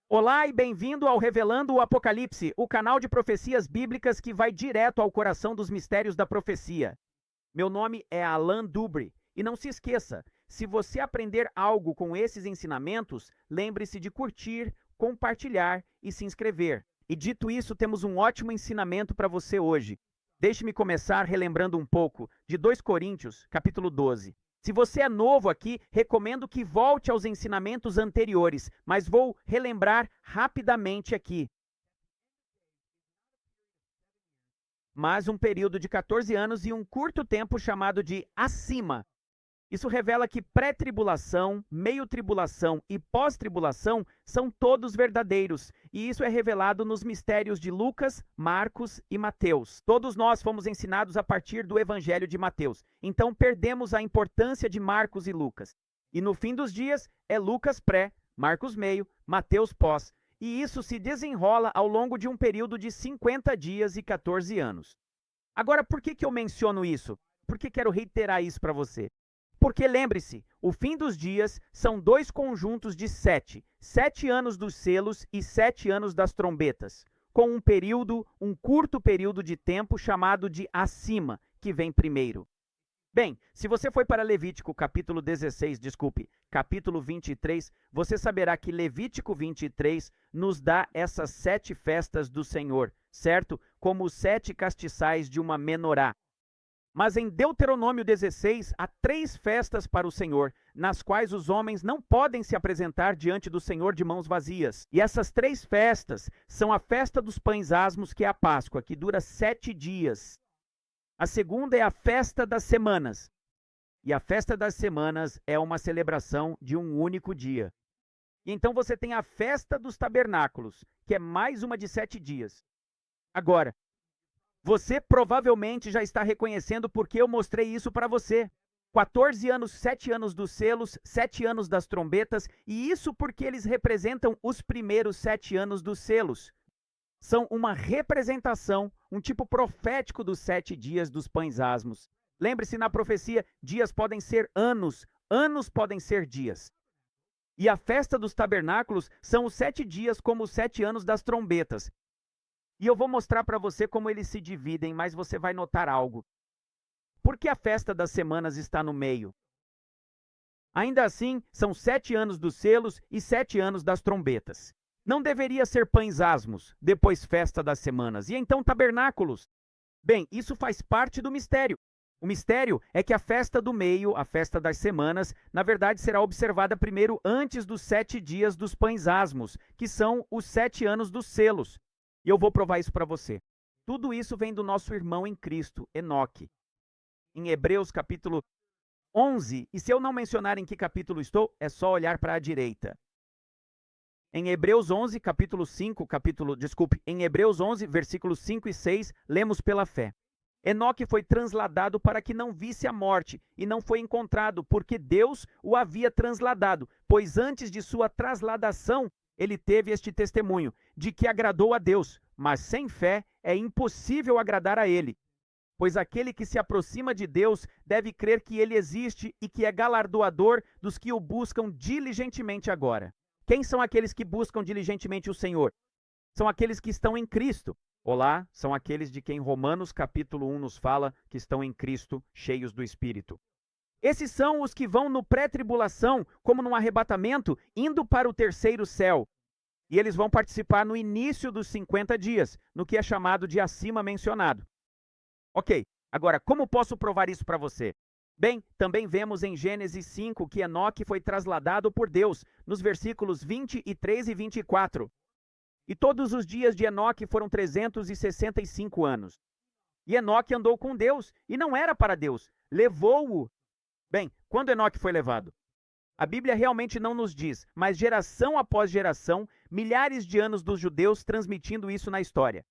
Olá e bem-vindo ao Revelando o Apocalipse, o canal de profecias bíblicas que vai direto ao coração dos mistérios da profecia. Meu nome é Alan Dubre e não se esqueça, se você aprender algo com esses ensinamentos, lembre-se de curtir, compartilhar e se inscrever. E dito isso, temos um ótimo ensinamento para você hoje. Deixe-me começar relembrando um pouco de 2 Coríntios, capítulo 12. Se você é novo aqui, recomendo que volte aos ensinamentos anteriores, mas vou relembrar rapidamente aqui. Mas um período de 14 anos e um curto tempo chamado de acima. Isso revela que pré-tribulação, meio-tribulação e pós-tribulação são todos verdadeiros, e isso é revelado nos mistérios de Lucas, Marcos e Mateus. Todos nós fomos ensinados a partir do Evangelho de Mateus, então perdemos a importância de Marcos e Lucas. E no fim dos dias é Lucas pré, Marcos meio, Mateus pós, e isso se desenrola ao longo de um período de 50 dias e 14 anos. Agora, por que eu menciono isso? Por que quero reiterar isso para você? Porque lembre-se, o fim dos dias são 2 conjuntos de 7. 7 anos dos selos e 7 anos das trombetas, com um curto período de tempo chamado de acima, que vem primeiro. Bem, se você foi para Levítico capítulo 23, você saberá que Levítico 23 nos dá essas 7 festas do Senhor, certo? Como os 7 castiçais de uma menorá. Mas em Deuteronômio 16, há 3 festas para o Senhor, nas quais os homens não podem se apresentar diante do Senhor de mãos vazias. E essas 3 festas são a festa dos pães asmos, que é a Páscoa, que dura 7 dias. A segunda é a festa das semanas. E a festa das semanas é uma celebração de um único dia. E então você tem a festa dos tabernáculos, que é mais uma de 7 dias. Agora, você provavelmente já está reconhecendo porque eu mostrei isso para você. 14 anos, 7 anos dos selos, 7 anos das trombetas, e isso porque eles representam os primeiros 7 anos dos selos. São uma representação, um tipo profético dos 7 dias dos pães asmos. Lembre-se, na profecia, dias podem ser anos, anos podem ser dias. E a festa dos tabernáculos são os 7 dias como os 7 anos das trombetas. E eu vou mostrar para você como eles se dividem, mas você vai notar algo. Por que a festa das semanas está no meio? Ainda assim, são 7 anos dos selos e 7 anos das trombetas. Não deveria ser pães asmos, depois festa das semanas, e então tabernáculos. Bem, isso faz parte do mistério. O mistério é que a festa do meio, a festa das semanas, na verdade será observada primeiro antes dos 7 dias dos pães asmos, que são os 7 anos dos selos. E eu vou provar isso para você. Tudo isso vem do nosso irmão em Cristo, Enoque. Em Hebreus capítulo 11, e se eu não mencionar em que capítulo estou, é só olhar para a direita. Em Hebreus 11, em Hebreus 11, versículos 5 e 6, lemos pela fé. Enoque foi transladado para que não visse a morte, e não foi encontrado, porque Deus o havia transladado, pois antes de sua trasladação, ele teve este testemunho, de que agradou a Deus, mas sem fé é impossível agradar a ele. Pois aquele que se aproxima de Deus deve crer que ele existe e que é galardoador dos que o buscam diligentemente agora. Quem são aqueles que buscam diligentemente o Senhor? São aqueles que estão em Cristo. Olá, são aqueles de quem Romanos capítulo 1 nos fala que estão em Cristo, cheios do Espírito. Esses são os que vão no pré-tribulação, como num arrebatamento, indo para o terceiro céu. E eles vão participar no início dos 50 dias, no que é chamado de acima mencionado. Ok, agora, como posso provar isso para você? Bem, também vemos em Gênesis 5 que Enoque foi trasladado por Deus, nos versículos 23 e 24. E todos os dias de Enoque foram 365 anos. E Enoque andou com Deus, e não era para Deus, levou-o. Bem, quando Enoque foi levado? A Bíblia realmente não nos diz, mas geração após geração, milhares de anos dos judeus transmitindo isso na história.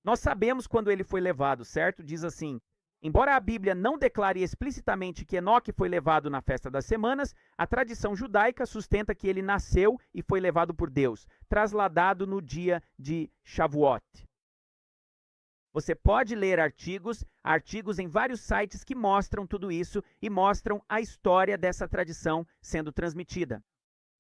Nós sabemos quando ele foi levado, certo? Diz assim, embora a Bíblia não declare explicitamente que Enoque foi levado na festa das semanas, a tradição judaica sustenta que ele nasceu e foi levado por Deus, trasladado no dia de Shavuot. Você pode ler artigos em vários sites que mostram tudo isso e mostram a história dessa tradição sendo transmitida.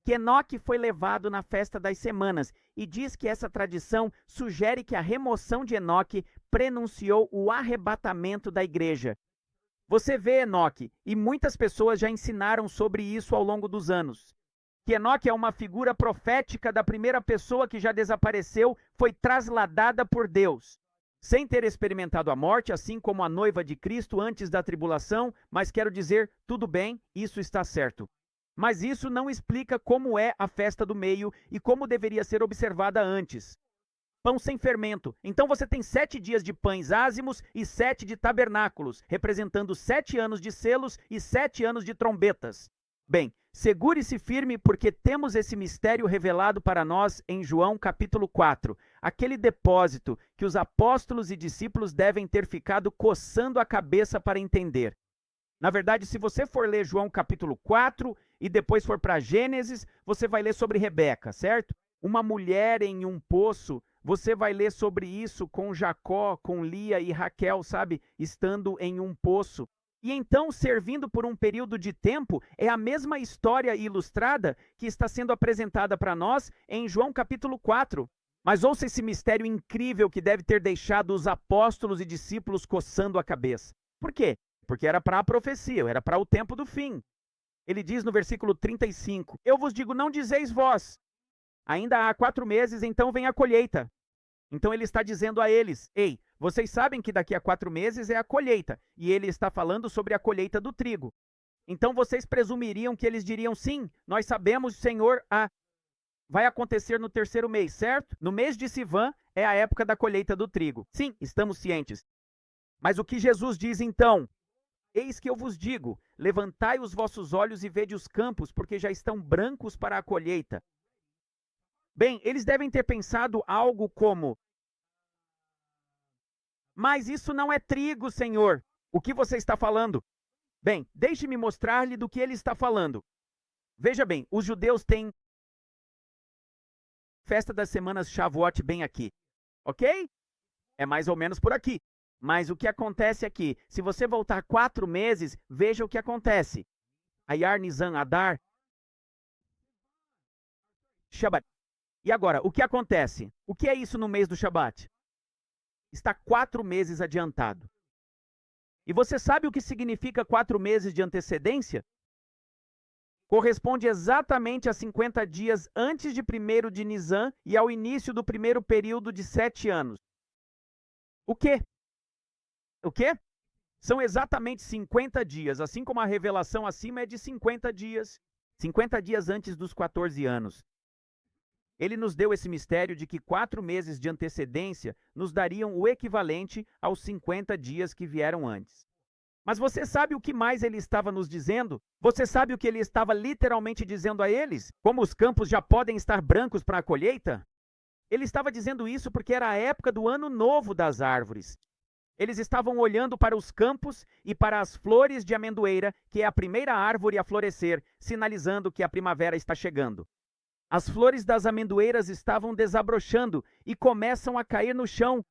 que Enoque foi levado na festa das semanas, e diz que essa tradição sugere que a remoção de Enoque prenunciou o arrebatamento da igreja. Você vê Enoque, e muitas pessoas já ensinaram sobre isso ao longo dos anos, que Enoque é uma figura profética da primeira pessoa que já desapareceu, foi trasladada por Deus, sem ter experimentado a morte, assim como a noiva de Cristo antes da tribulação, mas quero dizer, tudo bem, isso está certo. Mas isso não explica como é a festa do meio e como deveria ser observada antes. Pão sem fermento. Então você tem 7 dias de pães ázimos e 7 de tabernáculos, representando 7 anos de selos e 7 anos de trombetas. Bem, segure-se firme porque temos esse mistério revelado para nós em João capítulo 4, aquele depósito que os apóstolos e discípulos devem ter ficado coçando a cabeça para entender. Na verdade, se você for ler João capítulo 4 e depois for para Gênesis, você vai ler sobre Rebeca, certo? Uma mulher em um poço, você vai ler sobre isso com Jacó, com Lia e Raquel, sabe? Estando em um poço. E então, servindo por um período de tempo, é a mesma história ilustrada que está sendo apresentada para nós em João capítulo 4. Mas ouça esse mistério incrível que deve ter deixado os apóstolos e discípulos coçando a cabeça. Por quê? Porque era para a profecia, era para o tempo do fim. Ele diz no versículo 35, eu vos digo, não dizeis vós, ainda há 4 meses, então vem a colheita. Então ele está dizendo a eles, ei, vocês sabem que daqui a 4 meses é a colheita, e ele está falando sobre a colheita do trigo. Então vocês presumiriam que eles diriam, sim, nós sabemos, Senhor, vai acontecer no 3º mês, certo? No mês de Sivan é a época da colheita do trigo. Sim, estamos cientes. Mas o que Jesus diz então? Eis que eu vos digo, levantai os vossos olhos e vede os campos, porque já estão brancos para a colheita. Bem, eles devem ter pensado algo como, mas isso não é trigo, Senhor. O que você está falando? Bem, deixe-me mostrar-lhe do que ele está falando. Veja bem, os judeus têm festa das semanas Shavuot bem aqui, ok? É mais ou menos por aqui. Mas o que acontece aqui? Se você voltar 4 meses, veja o que acontece. Ayar, Nisan, Adar, Shabat. E agora, o que acontece? O que é isso no mês do Shabat? Está 4 meses adiantado. E você sabe o que significa 4 meses de antecedência? Corresponde exatamente a 50 dias antes de 1º de Nisan e ao início do primeiro período de 7 anos. O quê? O quê? São exatamente 50 dias, assim como a revelação acima é de 50 dias. 50 dias antes dos 14 anos. Ele nos deu esse mistério de que 4 meses de antecedência nos dariam o equivalente aos 50 dias que vieram antes. Mas você sabe o que mais ele estava nos dizendo? Você sabe o que ele estava literalmente dizendo a eles? Como os campos já podem estar brancos para a colheita? Ele estava dizendo isso porque era a época do ano novo das árvores. Eles estavam olhando para os campos e para as flores de amendoeira, que é a primeira árvore a florescer, sinalizando que a primavera está chegando. As flores das amendoeiras estavam desabrochando e começam a cair no chão.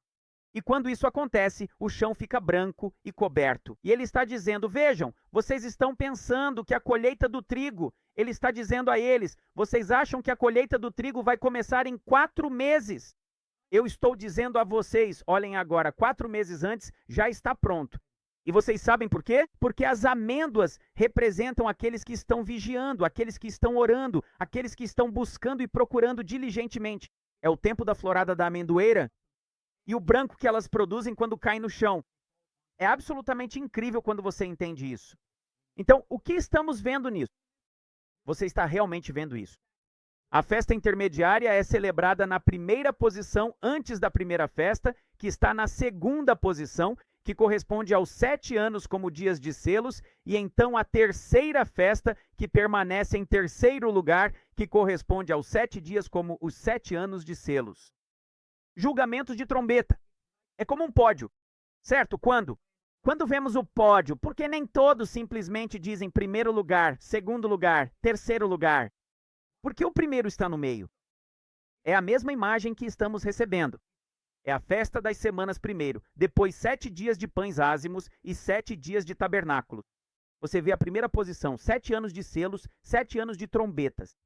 E quando isso acontece, o chão fica branco e coberto. E ele está dizendo, vejam, vocês estão pensando que a colheita do trigo, ele está dizendo a eles, vocês acham que a colheita do trigo vai começar em 4 meses. Eu estou dizendo a vocês, olhem agora, 4 meses antes já está pronto. E vocês sabem por quê? Porque as amêndoas representam aqueles que estão vigiando, aqueles que estão orando, aqueles que estão buscando e procurando diligentemente. É o tempo da florada da amendoeira e o branco que elas produzem quando caem no chão. É absolutamente incrível quando você entende isso. Então, o que estamos vendo nisso? Você está realmente vendo isso. A festa intermediária é celebrada na primeira posição antes da primeira festa, que está na segunda posição, que corresponde aos 7 anos como dias de selos, e então a terceira festa, que permanece em terceiro lugar, que corresponde aos 7 dias como os 7 anos de selos. Julgamentos de trombeta. É como um pódio, certo? Quando? Quando vemos o pódio, porque nem todos simplesmente dizem primeiro lugar, segundo lugar, terceiro lugar. Porque o primeiro está no meio. É a mesma imagem que estamos recebendo. É a festa das semanas primeiro, depois 7 dias de pães ázimos e 7 dias de tabernáculos. Você vê a primeira posição, 7 anos de selos, 7 anos de trombetas.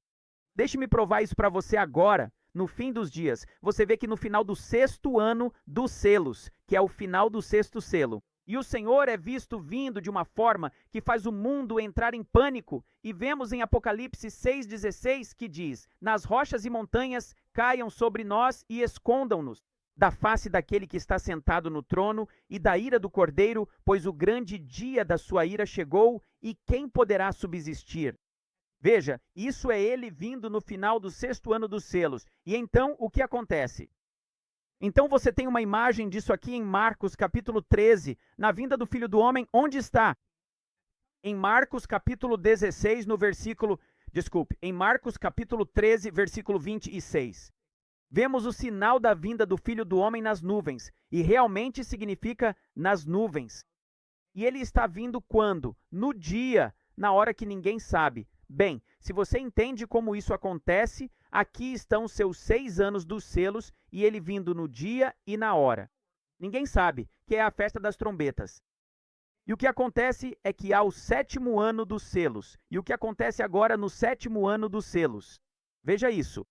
Deixe-me provar isso para você agora, no fim dos dias. Você vê que no final do 6º ano dos selos, que é o final do 6º selo, e o Senhor é visto vindo de uma forma que faz o mundo entrar em pânico. E vemos em Apocalipse 6,16 que diz: nas rochas e montanhas caiam sobre nós e escondam-nos da face daquele que está sentado no trono e da ira do Cordeiro, pois o grande dia da sua ira chegou, e quem poderá subsistir? Veja, isso é ele vindo no final do 6º ano dos selos. E então, o que acontece? Então você tem uma imagem disso aqui em Marcos capítulo 13, na vinda do Filho do Homem, onde está? Em Marcos capítulo 16, no versículo, em Marcos capítulo 13, versículo 26. Vemos o sinal da vinda do Filho do Homem nas nuvens, e realmente significa nas nuvens. E ele está vindo quando? No dia, na hora que ninguém sabe. Bem, se você entende como isso acontece, aqui estão seus 6 anos dos selos e ele vindo no dia e na hora. Ninguém sabe, que é a festa das trombetas. E o que acontece é que há o 7º ano dos selos. E o que acontece agora no 7º ano dos selos? Veja isso.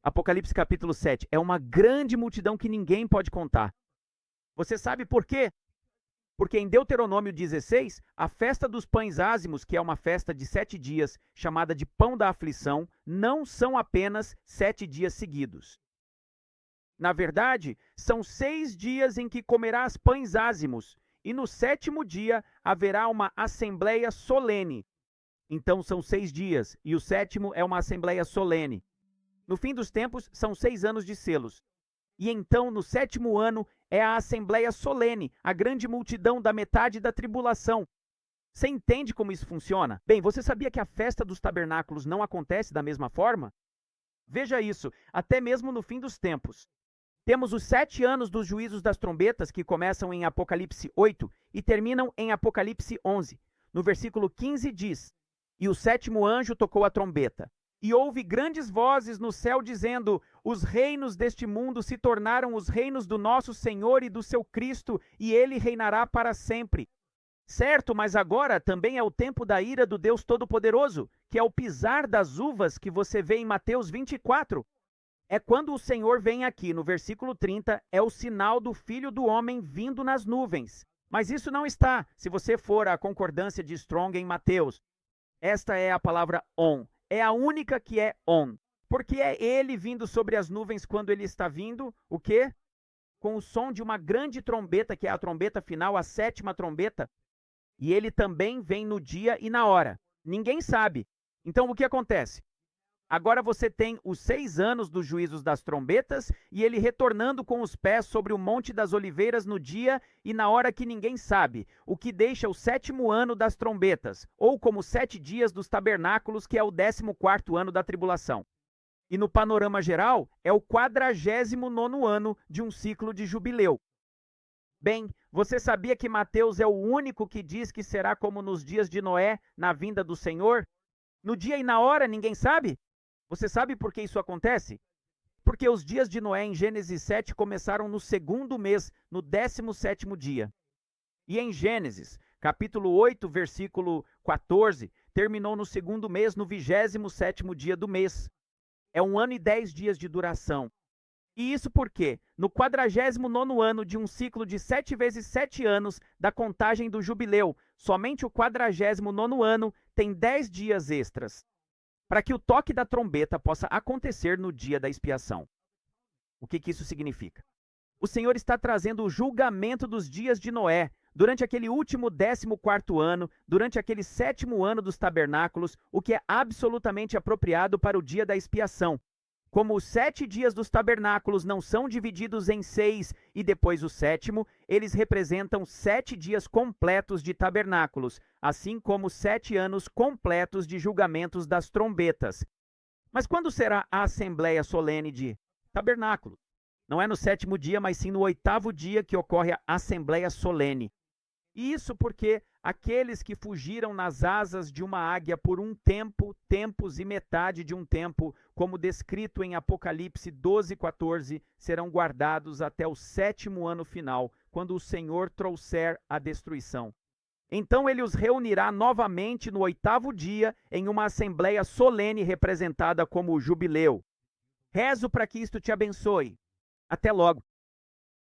Apocalipse capítulo 7. É uma grande multidão que ninguém pode contar. Você sabe por quê? Porque em Deuteronômio 16, a festa dos pães ázimos, que é uma festa de 7 dias, chamada de pão da aflição, não são apenas 7 dias seguidos. Na verdade, são 6 dias em que comerás pães ázimos, e no 7º dia haverá uma assembleia solene. Então são 6 dias, e o 7º é uma assembleia solene. No fim dos tempos, são 6 anos de selos. E então, no 7º ano, é a assembleia solene, a grande multidão da metade da tribulação. Você entende como isso funciona? Bem, você sabia que a festa dos tabernáculos não acontece da mesma forma? Veja isso, até mesmo no fim dos tempos. Temos os 7 anos dos juízos das trombetas, que começam em Apocalipse 8 e terminam em Apocalipse 11. No versículo 15 diz: e o 7º anjo tocou a trombeta. E houve grandes vozes no céu dizendo: os reinos deste mundo se tornaram os reinos do nosso Senhor e do seu Cristo, e ele reinará para sempre. Certo, mas agora também é o tempo da ira do Deus Todo-Poderoso, que é o pisar das uvas que você vê em Mateus 24. É quando o Senhor vem aqui, no versículo 30, é o sinal do Filho do Homem vindo nas nuvens. Mas isso não está, se você for à concordância de Strong em Mateus. Esta é a palavra on. É a única que é on. Porque é ele vindo sobre as nuvens quando ele está vindo, o quê? Com o som de uma grande trombeta, que é a trombeta final, a 7ª trombeta. E ele também vem no dia e na hora. Ninguém sabe. Então, o que acontece? Agora você tem os 6 anos dos juízos das trombetas e ele retornando com os pés sobre o Monte das Oliveiras no dia e na hora que ninguém sabe, o que deixa o 7º ano das trombetas, ou como 7 dias dos tabernáculos, que é o 14º ano da tribulação. E no panorama geral, é o 49º ano de um ciclo de jubileu. Bem, você sabia que Mateus é o único que diz que será como nos dias de Noé, na vinda do Senhor? No dia e na hora, ninguém sabe? Você sabe por que isso acontece? Porque os dias de Noé em Gênesis 7 começaram no 2º mês, no 17º dia. E em Gênesis, capítulo 8, versículo 14, terminou no 2º mês, no 27º dia do mês. É 1 ano e 10 dias de duração. E isso porque, no 49º ano de um ciclo de 7 vezes 7 anos da contagem do jubileu, somente o 49º ano tem 10 dias extras, para que o toque da trombeta possa acontecer no dia da expiação. O que isso significa? O Senhor está trazendo o julgamento dos dias de Noé, durante aquele último 14º ano, durante aquele 7º ano dos tabernáculos, o que é absolutamente apropriado para o dia da expiação. Como os 7 dias dos tabernáculos não são divididos em 6 e depois o 7º, eles representam 7 dias completos de tabernáculos, assim como 7 anos completos de julgamentos das trombetas. Mas quando será a assembleia solene de tabernáculo? Não é no 7º dia, mas sim no 8º dia que ocorre a assembleia solene. E isso porque aqueles que fugiram nas asas de uma águia por um tempo, tempos e metade de um tempo, como descrito em Apocalipse 12:14, serão guardados até o 7º ano final, quando o Senhor trouxer a destruição. Então ele os reunirá novamente no 8º dia em uma assembleia solene representada como jubileu. Rezo para que isto te abençoe. Até logo.